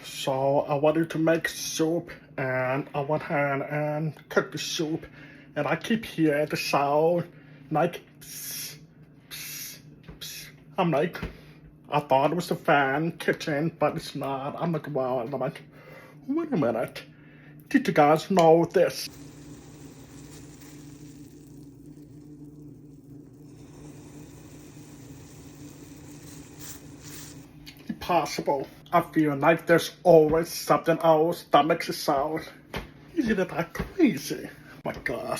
So I wanted to make soup, and I went ahead and cooked the soup, and I keep hearing the sound like psst, psst, psst. I'm like, I thought it was the fan kitchen, but it's not. I'm like, wow, and I'm like, wait a minute. Did you guys know this? Impossible. I feel like there's always something else that makes it sound. Isn't it that crazy? My gosh.